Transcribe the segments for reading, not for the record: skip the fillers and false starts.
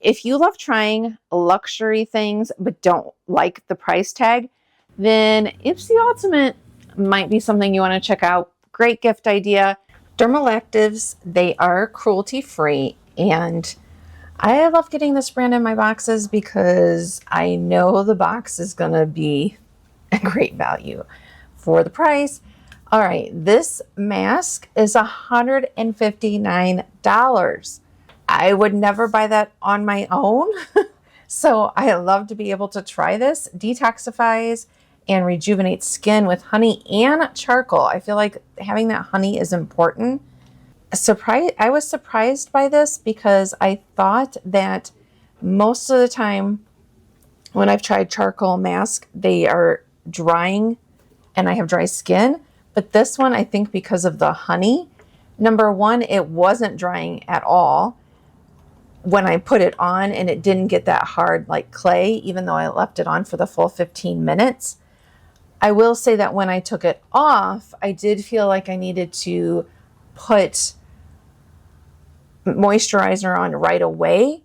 if you love trying luxury things but don't like the price tag, then Ipsy Ultimate might be something you want to check out. Great gift idea. Dermalactives, they are cruelty-free, and I love getting this brand in my boxes because I know the box is going to be a great value for the price. All right, this mask is $159. I would never buy that on my own. So I love to be able to try this. Detoxifies and rejuvenates skin with honey and charcoal. I feel like having that honey is important. I was surprised by this because I thought that most of the time when I've tried charcoal mask, they are drying and I have dry skin. But this one, I think because of the honey, number one, it wasn't drying at all when I put it on, and it didn't get that hard like clay, even though I left it on for the full 15 minutes. I will say that when I took it off, I did feel like I needed to put moisturizer on right away.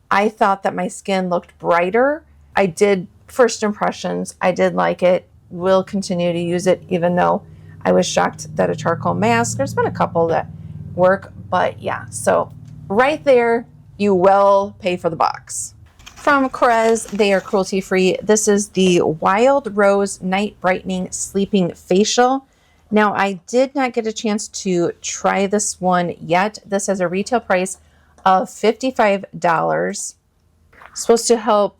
I thought that my skin looked brighter. I did, first impressions, I did like it. Will continue to use it, even though I was shocked that a charcoal mask, there's been a couple that work, but yeah. So right there, you will pay for the box. From Korres, they are cruelty-free. This is the Wild Rose Night Brightening Sleeping Facial. Now, I did not get a chance to try this one yet. This has a retail price of $55. Supposed to help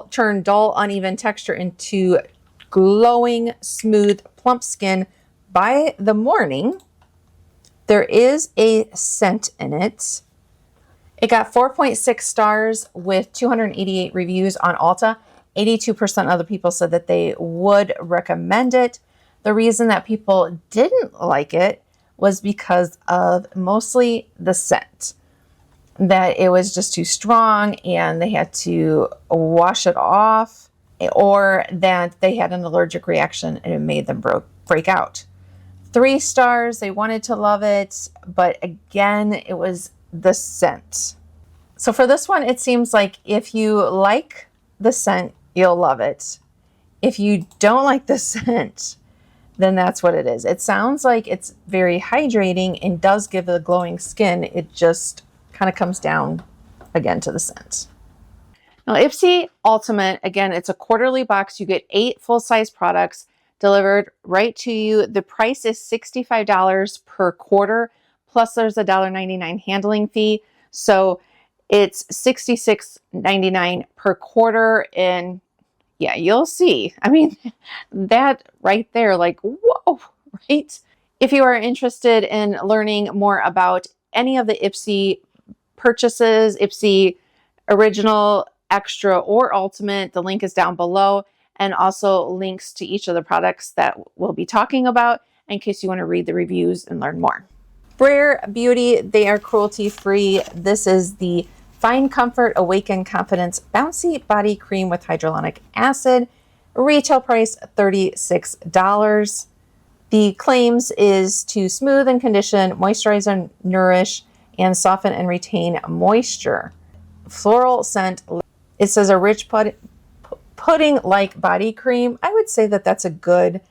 turn dull, uneven texture into glowing, smooth, plump skin by the morning. There is a scent in it. It got 4.6 stars with 288 reviews on Ulta. 82% of the people said that they would recommend it. The reason that people didn't like it was because of mostly the scent. That it was just too strong and they had to wash it off, or that they had an allergic reaction and it made them break out. 3 stars, they wanted to love it, but again, it was the scent. So for this one, it seems like if you like the scent, you'll love it. If you don't like the scent, then that's what it is. It sounds like it's very hydrating and does give a glowing skin. It just kind of comes down again to the scent. Now, Ipsy Ultimate, again, it's a quarterly box. You get 8 full-size products delivered right to you. The price is $65 per quarter, plus there's a $1.99 handling fee. So it's $66.99 per quarter. And yeah, you'll see. I mean, that right there, like, whoa, right? If you are interested in learning more about any of the Ipsy purchases, Ipsy Original, Extra, or Ultimate, the link is down below, and also links to each of the products that we'll be talking about in case you want to read the reviews and learn more. Rare Beauty, they are cruelty-free. This is the Fine Comfort Awaken Confidence Bouncy Body Cream with Hyaluronic Acid. Retail price $36. The claims is to smooth and condition, moisturize and nourish, and soften and retain moisture. Floral scent. It says a rich pudding-like body cream. I would say that that's a good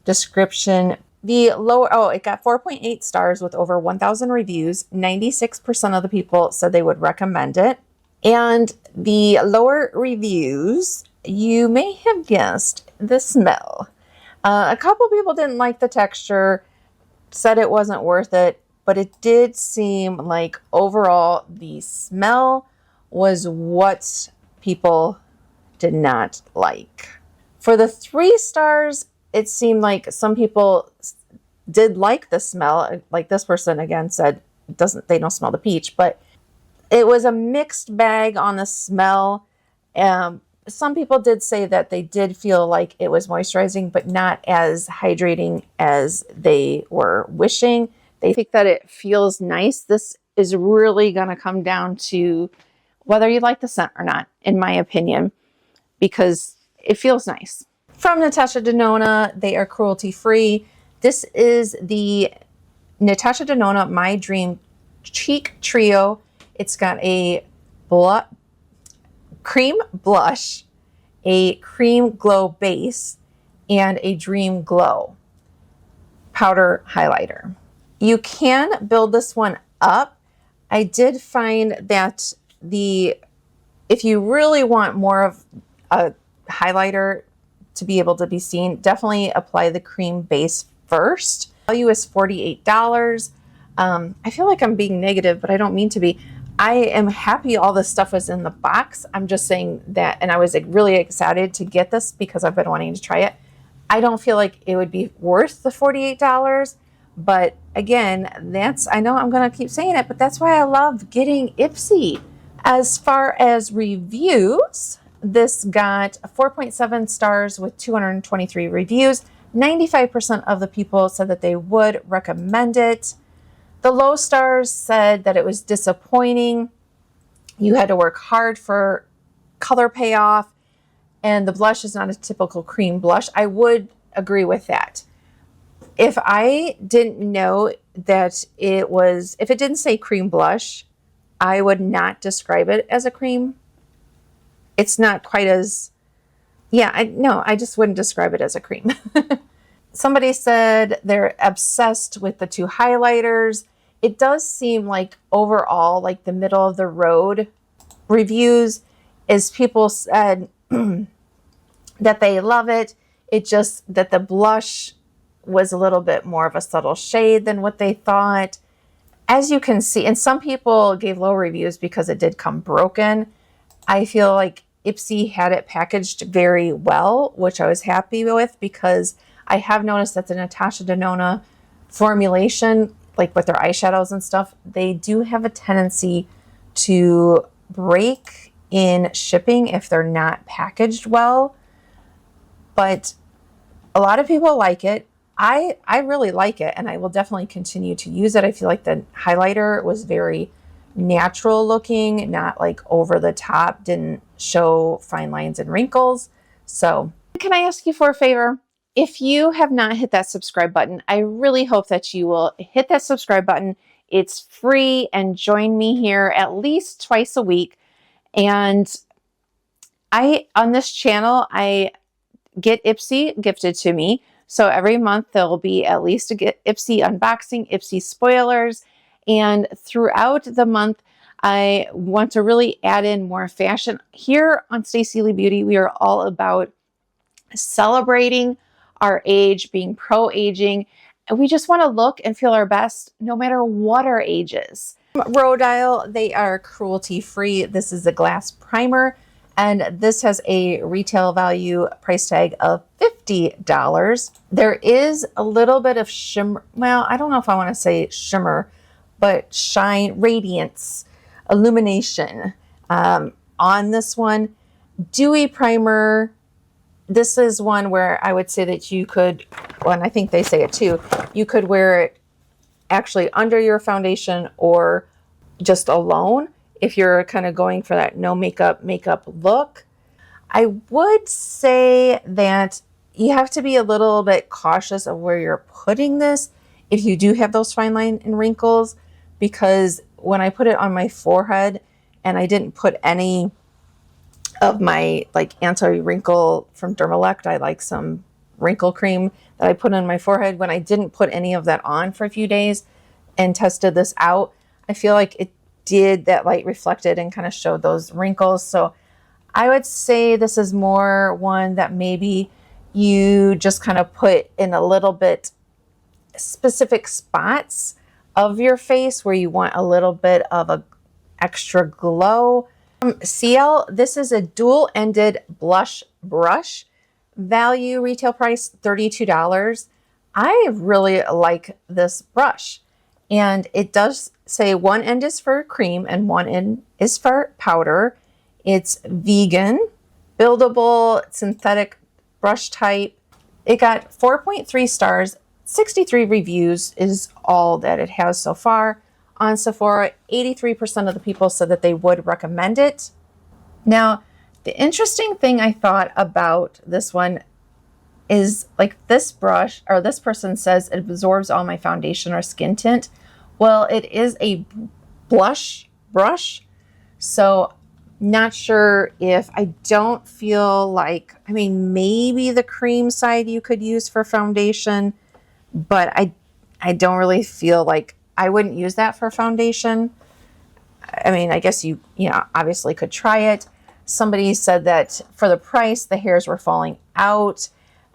description. The lower, it got 4.8 stars with over 1,000 reviews. 96% of the people said they would recommend it. And the lower reviews, you may have guessed the smell. A couple people didn't like the texture, said it wasn't worth it, but it did seem like overall the smell was what people did not like. For the 3 stars, it seemed like some people did like the smell. Like this person again said, they don't smell the peach, but it was a mixed bag on the smell. Some people did say that they did feel like it was moisturizing, but not as hydrating as they were wishing. They think that it feels nice. This is really going to come down to whether you like the scent or not, in my opinion, because it feels nice. From Natasha Denona, they are cruelty-free. This is the Natasha Denona My Dream Cheek Trio. It's got a cream blush, a cream glow base, and a dream glow powder highlighter. You can build this one up. I did find that if you really want more of a highlighter to be able to be seen, definitely apply the cream base first. Value is $48. I feel like I'm being negative, but I don't mean to be. I am happy all this stuff was in the box. I'm just saying that, and I was really excited to get this because I've been wanting to try it. I don't feel like it would be worth the $48, but again, I know I'm going to keep saying it, but that's why I love getting Ipsy. As far as reviews, this got 4.7 stars with 223 reviews. 95% of the people said that they would recommend it. The low stars said that it was disappointing. You had to work hard for color payoff, and the blush is not a typical cream blush. I would agree with that. If I didn't know that if it didn't say cream blush, I would not describe it as a cream. It's not quite as, I just wouldn't describe it as a cream. Somebody said they're obsessed with the two highlighters. It does seem like overall, like the middle of the road reviews is people said that they love it. It just that the blush was a little bit more of a subtle shade than what they thought. As you can see, and some people gave low reviews because it did come broken. I feel like Ipsy had it packaged very well, which I was happy with because I have noticed that the Natasha Denona formulation, like with their eyeshadows and stuff, they do have a tendency to break in shipping if they're not packaged well. But a lot of people like it. I really like it, and I will definitely continue to use it. I feel like the highlighter was very natural looking, not like over the top, didn't show fine lines and wrinkles. So can I ask you for a favor? If you have not hit that subscribe button, I really hope that you will hit that subscribe button. It's free, and join me here at least twice a week. And on this channel, I get Ipsy gifted to me. So every month there'll be at least a Ipsy unboxing, Ipsy spoilers. And throughout the month, I want to really add in more fashion. Here on Staci Lea Beauty, we are all about celebrating our age, being pro-aging, and we just want to look and feel our best no matter what our age is. Rhodile, they are cruelty-free. This is a glass primer, and this has a retail value price tag of $50. There is a little bit of shimmer. Well, I don't know if I want to say shimmer, but shine, radiance, illumination on this one. Dewy primer. This is one where I would say that you could, well, and I think they say it too, you could wear it actually under your foundation or just alone if you're kind of going for that no makeup look. I would say that you have to be a little bit cautious of where you're putting this if you do have those fine lines and wrinkles, because when I put it on my forehead and I didn't put any of my like anti-wrinkle from Dermalactives, I like some wrinkle cream that I put on my forehead. When I didn't put any of that on for a few days and tested this out, I feel like it did, that light reflected and kind of showed those wrinkles. So I would say this is more one that maybe you just kind of put in a little bit specific spots of your face where you want a little bit of a extra glow. CL, this is a dual-ended blush brush. Value retail price $32. I really like this brush, and it does say one end is for cream and one end is for powder. It's vegan, buildable, synthetic brush type. It got 4.3 stars, 63 reviews is all that it has so far. On Sephora, 83% of the people said that they would recommend it. Now, the interesting thing I thought about this one is like this brush, or this person says it absorbs all my foundation or skin tint. Well, it is a blush brush. So Not sure if I don't feel like, I mean, maybe the cream side you could use for foundation, but I don't really feel like I wouldn't use that for foundation. I mean, I guess you know, obviously could try it. Somebody said that for the price, the hairs were falling out,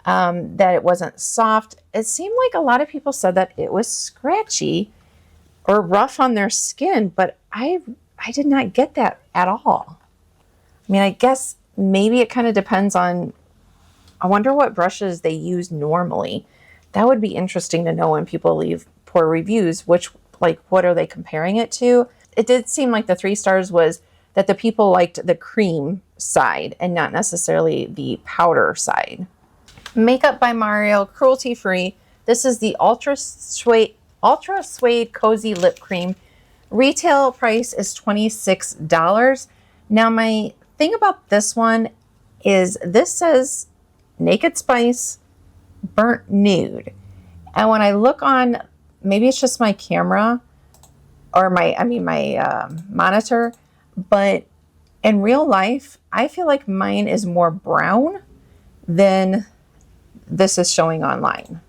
that it wasn't soft. It seemed like a lot of people said that it was scratchy or rough on their skin, but I did not get that at all. I mean, I guess maybe it kind of depends on, I wonder what brushes they use normally. That would be interesting to know when people leave poor reviews, which, like, what are they comparing it to? It did seem like the 3 stars was that the people liked the cream side and not necessarily the powder side. Makeup by Mario, cruelty free. This is the Ultra Suede Cozy Lip Cream. Retail price is $26. Now, my thing about this one is this says Naked Spice Burnt Nude. And when I look on, maybe it's just my camera or my monitor, but in real life, I feel like mine is more brown than this is showing online.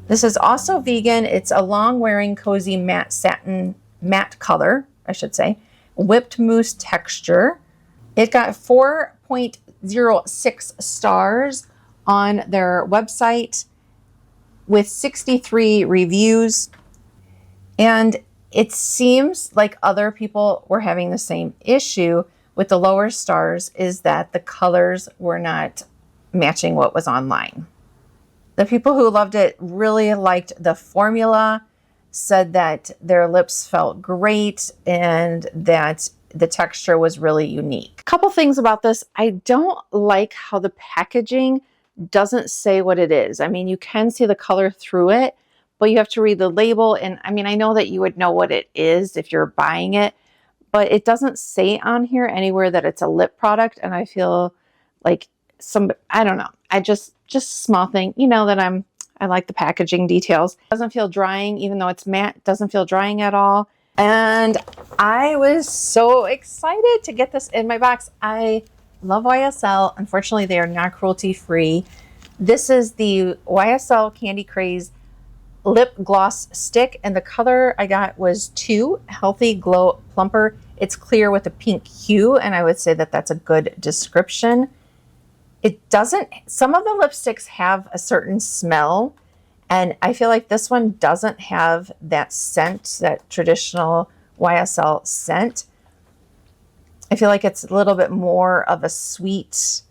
This is also vegan. It's a long wearing cozy matte satin, matte color, I should say, whipped mousse texture. It got 4.06 stars on their website with 63 reviews. And it seems like other people were having the same issue with the lower stars, is that the colors were not matching what was online. The people who loved it really liked the formula, said that their lips felt great and that the texture was really unique. A couple things about this. I don't like how the packaging doesn't say what it is. I mean, you can see the color through it, but you have to read the label. And I mean, I know that you would know what it is if you're buying it, but it doesn't say on here anywhere that it's a lip product. And I feel like I don't know. Just a small thing, you know, that I like the packaging details. Doesn't feel drying, even though it's matte, doesn't feel drying at all. And I was so excited to get this in my box. I love YSL. Unfortunately, they are not cruelty free. This is the YSL Candy Craze Lip Gloss Stick, and the color I got was 2, Healthy Glow Plumper. It's clear with a pink hue, and I would say that that's a good description. It doesn't, some of the lipsticks have a certain smell, and I feel like this one doesn't have that scent, that traditional YSL scent. I feel like it's a little bit more of a sweet,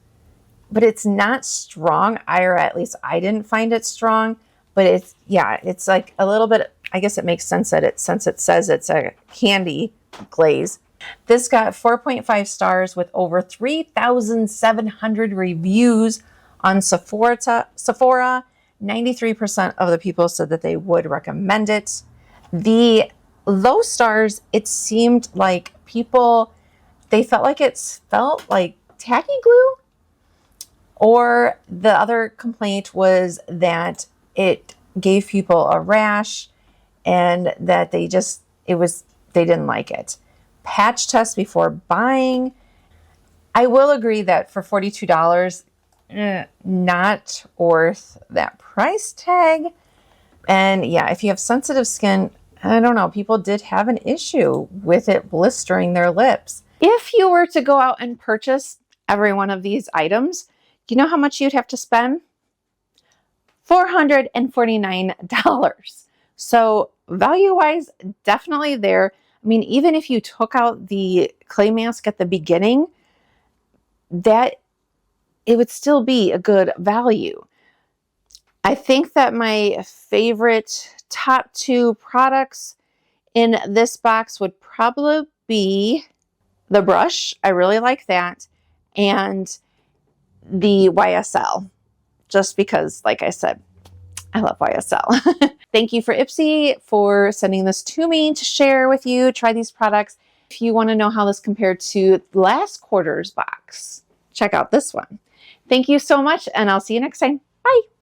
but it's not strong, or at least I didn't find it strong. But it's, yeah, it's like a little bit, I guess it makes sense that since it says it's a candy glaze. This got 4.5 stars with over 3,700 reviews on Sephora. 93% of the people said that they would recommend it. The low stars, it seemed like people, they felt like tacky glue. Or the other complaint was that it gave people a rash and that they didn't like it. Patch test before buying. I will agree that for $42, not worth that price tag. And yeah, if you have sensitive skin, I don't know, people did have an issue with it blistering their lips. If you were to go out and purchase every one of these items, do you know how much you'd have to spend? $449. So value-wise, definitely there. I mean, even if you took out the clay mask at the beginning, that it would still be a good value. I think that my favorite top 2 products in this box would probably be the brush. I really like that. And the YSL. Just because, like I said, I love YSL. Thank you for Ipsy for sending this to me to share with you. Try these products. If you want to know how this compared to last quarter's box, check out this one. Thank you so much, and I'll see you next time. Bye.